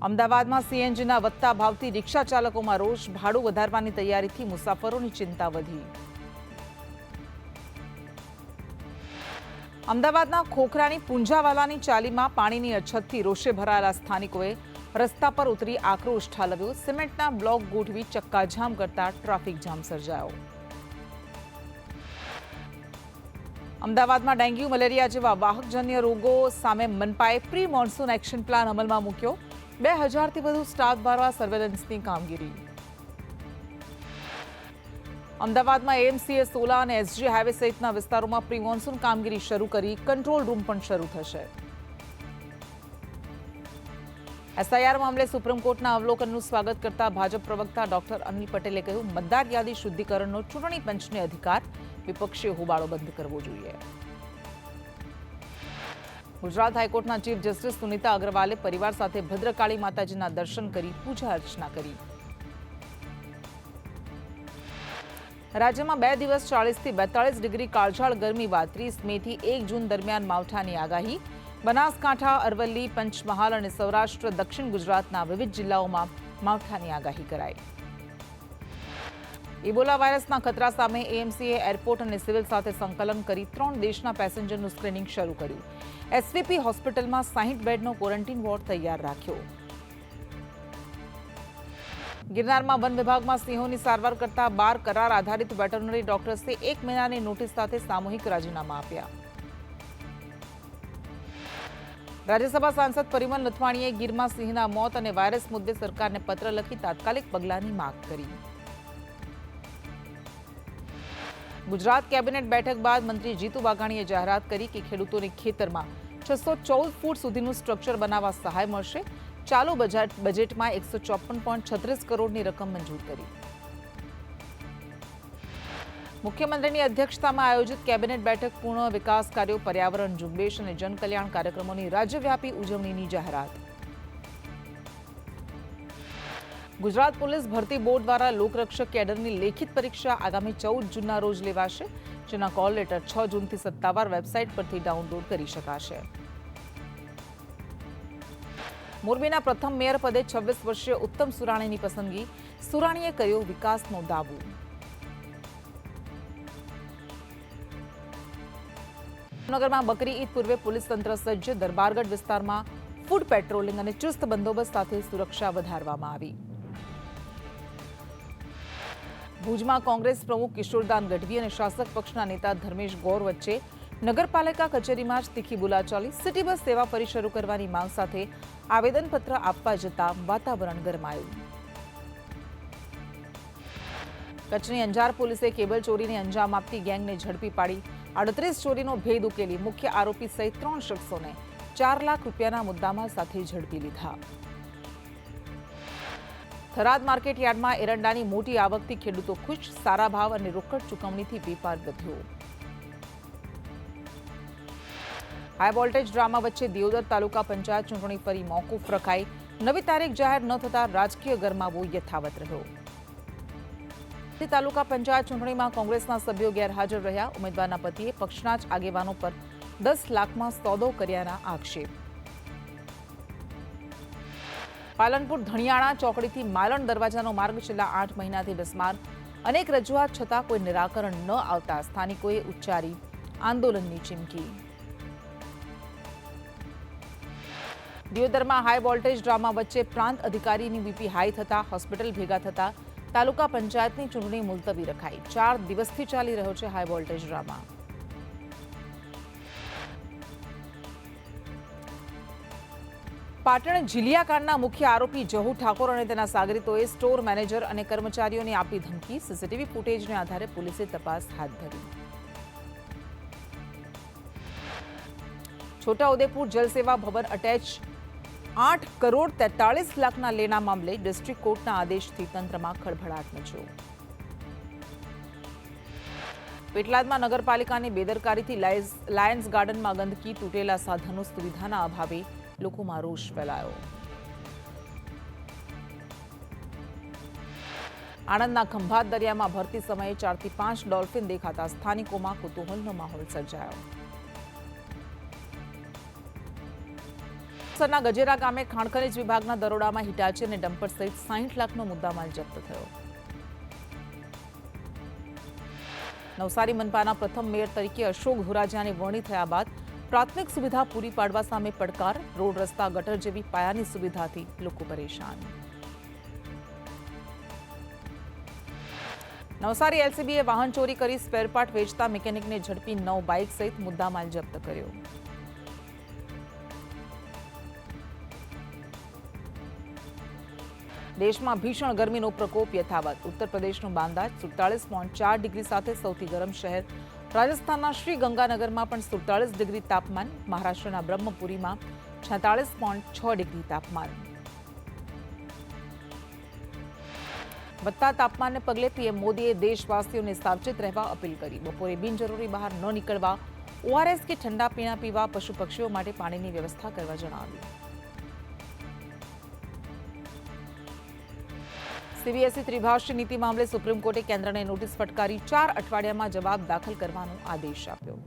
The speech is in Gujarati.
અમદાવાદમાં સીએનજીના વધતા ભાવથી રિક્ષા ચાલકોમાં રોષ, ભાડું વધારવાની તૈયારીથી મુસાફરોની ચિંતા વધી. અમદાવાદના ખોખરાની પુંજાવાલાની ચાલીમાં પાણીની અછતથી રોષે ભરાયેલા સ્થાનિકોએ રસ્તા પર ઉતરી આક્રોશ ઠાલવ્યો. સિમેન્ટના બ્લોક ગોઠવી ચક્કાજામ કરતા ટ્રાફિક જામ સર્જાયો. અમદાવાદમાં ડેન્ગ્યુ, મલેરિયા જેવા વાહકજન્ય રોગો સામે મનપાએ પ્રી મોન્સૂન એક્શન પ્લાન અમલમાં મૂક્યો. 2000થી વધુ સ્ટાફ દ્વારા સર્વેલન્સની કામગીરી. અમદાવાદમાં એએમસીએ 16 અને એસજી હાઈવે સહિતના વિસ્તારોમાં પ્રી મોન્સૂન કામગીરી શરૂ કરી. કંટ્રોલ રૂમ પણ શરૂ થશે. એસઆઈઆર મામલે સુપ્રીમ કોર્ટના અવલોકનનું સ્વાગત કરતા ભાજપ પ્રવક્તા ડોક્ટર અનિલ પટેલે કહ્યું, મતદાર યાદી શુદ્ધિકરણનો ચૂંટણી પંચને અધિકાર, વિપક્ષે હોબાળો બંધ કરવો જોઈએ. ગુજરાત હાઈકોર્ટના ચીફ જસ્ટિસ સુનીતા અગ્રવાલે પરિવાર સાથે ભદ્રકાળી માતાજીના દર્શન કરી પૂજા અર્ચના કરી. રાજ્યમાં 2 દિવસ 40થી 42 ડિગ્રી કાળઝાળ ગરમી બાદ 30 મેથી 1 જૂન દરમિયાન માવઠાની આગાહી. બનાસકાંઠા, અરવલ્લી, પંચમહાલ અને સૌરાષ્ટ્ર, દક્ષિણ ગુજરાતના વિવિધ જિલ્લાઓમાં માવઠાની આગાહી કરાઈ. ઇબોલા વાયરસના ખતરા સામે એએમસીએ એરપોર્ટ અને સિવિલ સાથે સંકલન કરી 3 દેશના પેસેન્જરનું સ્ક્રીનિંગ શરૂ કર્યું. એસવીપી હોસ્પિટલમાં 60 બેડનો ક્વોરન્ટીન વોર્ડ તૈયાર રાખ્યો. ગિરનારમાં વન વિભાગમાં સિંહોની સારવાર કરતા 12 કરાર આધારિત વેટરનરી ડોક્ટર્સે 1 મહિનાની નોટિસ સાથે સામૂહિક રાજીનામા આપ્યા. રાજ્યસભા સાંસદ પરિમલ નથવાણીએ ગીરમાં સિંહના મોત અને વાયરસ મુદ્દે સરકારને પત્ર લખી તાત્કાલિક પગલાંની માંગ કરી. ગુજરાત કેબિનેટ બેઠક બાદ મંત્રી જીતુ વાઘાણીએ જાહેરાત કરી કે ખેડૂતોને ખેતરમાં 614 ફૂટ સુધીનું સ્ટ્રક્ચર બનાવવા સહાય મળશે. ચાલુ બજેટમાં 154.36 કરોડની રકમ મંજૂર કરી. મુખ્યમંત્રીની અધ્યક્ષતામાં આયોજિત કેબિનેટ બેઠક પૂર્ણ વિકાસ કાર્યો, પર્યાવરણ ઝુંબેશ અને જનકલ્યાણ કાર્યક્રમોની રાજ્યવ્યાપી ઉજવણીની જાહેરાત. ગુજરાત પોલીસ ભરતી બોર્ડ દ્વારા લોકરક્ષક કેડરની લેખિત પરીક્ષા આગામી 14 જૂનના રોજ લેવાશે, જેના કોલ લેટર 6 જૂનથી સત્તાવાર વેબસાઇટ પરથી ડાઉનલોડ કરી શકાશે. મોરબીના પ્રથમ મેયર પદે 26 વર્ષીય ઉત્તમ સુરાણીની પસંદગી. સુરાણીએ કર્યો વિકાસનો દાવો. ભાવનગરમાં બકરી ઈદ પૂર્વે પોલીસ તંત્ર સજ્જ. દરબારગઢ વિસ્તારમાં ફૂડ પેટ્રોલિંગ અને ચુસ્ત બંદોબસ્ત સાથે સુરક્ષા વધારવામાં આવી. ભુજમાં કોંગ્રેસ પ્રમુખ કિશોરદાન ગઢવી અને શાસક પક્ષના નેતા ધર્મેશ ગૌર વચ્ચે નગરપાલિકા કચેરીમાં જ તીખી બોલાચાલી. સિટી બસ સેવા ફરી શરૂ કરવાની માંગ સાથે આવેદનપત્ર આપવા જતા વાતાવરણ ગરમાયું. કચ્છની અંજાર પોલીસે કેબલ ચોરીને અંજામ આપતી ગેંગને ઝડપી પાડી. 38 ચોરીનો ભેદ ઉકેલી. મુખ્ય આરોપી સહિત 3 શખ્સોને 4 લાખ રૂપિયાના મુદ્દામાલ સાથે ઝડપી લીધા. થરાદ માર્કેટ યાર્ડમાં એરંડાની મોટી આવકથી ખેડૂતો ખુશ. સારા ભાવ અને રોકડ ચૂકવણીથી વેપાર વધ્યો. હાઈ વોલ્ટેજ ડ્રામા વચ્ચે દિયોદર તાલુકા પંચાયત ચૂંટણી ફરી મોકૂફ રખાઈ. નવી તારીખ જાહેર ન થતા રાજકીય ગરમાવો યથાવત રહ્યો. તાલુકા પંચાયત ચૂંટણીમાં કોંગ્રેસના સભ્યો ગેરહાજર રહ્યા. ઉમેદવારના પતિએ પક્ષના જ આગેવાનો પર 10 લાખમાં સોદો કર્યાના આક્ષેપ. પાલનપુર ધણિયાણા ચોકડીથી માલણ દરવાજાનો માર્ગ છેલ્લા 8 મહિનાથી બિસ્માર. અનેક રજૂઆત છતાં કોઈ નિરાકરણ ન આવતા સ્થાનિકોએ ઉચ્ચારી આંદોલનની ચીમકી. દિયોદરમાં હાઈ વોલ્ટેજ ડ્રામા વચ્ચે પ્રાંત અધિકારીની બીપી હાઈ થતા હોસ્પિટલ ભેગા થતા તાલુકા પંચાયતની ચૂંટણી મુલતવી રખાઈ. 4 દિવસથી ચાલી રહ્યો છે હાઈ વોલ્ટેજ ડ્રામા. પાટણ જીલિયાકાંડના મુખ્ય આરોપી જહુ ઠાકોર અને તેના સાગરીતોએ સ્ટોર મેનેજર અને કર્મચારીઓને આપી ધમકી. સીસીટીવી ફૂટેજને આધારે પોલીસે તપાસ હાથ ધરી. છોટાઉદેપુર જલસેવા ભવન અટેચ 8 કરોડ 43 લાખના લેણા મામલે ડિસ્ટ્રિક્ટ કોર્ટના આદેશથી તંત્રમાં ખળભળાટ મચ્યો. પેટલાદમાં નગરપાલિકાની બેદરકારીથી લાયન્સ ગાર્ડનમાં ગંદકી, તૂટેલા સાધનો, સુવિધાના અભાવે લોકોમાં રોષ ફેલાયો. આણંદના ખંભાત દરિયામાં ભરતી સમયે 4 થી 5 ડોલ્ફિન દેખાતા સ્થાનિકોમાં કુતૂહલનો માહોલ સર્જાયો. સરના ગજેરા ગામે ખાણ ખનીજ વિભાગના દરોડામાં હિટાચી અને ડમ્પર સહિત 60 લાખનો મુદ્દામાલ જપ્ત થયો. નવસારી મનપાના પ્રથમ મેયર તરીકે અશોક ધોરાજીયાની વરણી થયા બાદ પ્રાથમિક સુવિધા પૂરી પાડવા સામે પડકાર. રોડ રસ્તા ગટર જેવી પાયાની સુવિધાથી લોકો પરેશાન. નવસારી એલસીબીએ વાહન ચોરી કરી સ્પેરપાર્ટ વેચતા મિકેનિકને ઝડપી 9 બાઇક સહિત મુદ્દામાલ જપ્ત કર્યો. દેશમાં ભીષણ ગરમીનો પ્રકોપ યથાવત. ઉત્તર પ્રદેશનું બાંદા 47.4 ડિગ્રી સાથે સૌથી ગરમ શહેર. રાજસ્થાનના શ્રી ગંગાનગરમાં પણ 47 ડિગ્રી તાપમાન. મહારાષ્ટ્રના બ્રહ્મપુરીમાં 46.6 ડિગ્રી તાપમાન. વધતા તાપમાનને પગલે પીએમ મોદીએ દેશવાસીઓને સાવચેત રહેવા અપીલ કરી. બપોરે બિનજરૂરી બહાર ન નીકળવા, ઓઆરએસ કે ઠંડા પીણા પીવા, પશુ પક્ષીઓ માટે પાણીની વ્યવસ્થા કરવા જણાવ્યું. સીબીએસઈ ત્રિભાષી નીતિ મામલે સુપ્રીમ કોર્ટે કેન્દ્રને નોટિસ ફટકારી. 4 અઠવાડિયામાં જવાબ દાખલ કરવાનો આદેશ આપ્યો.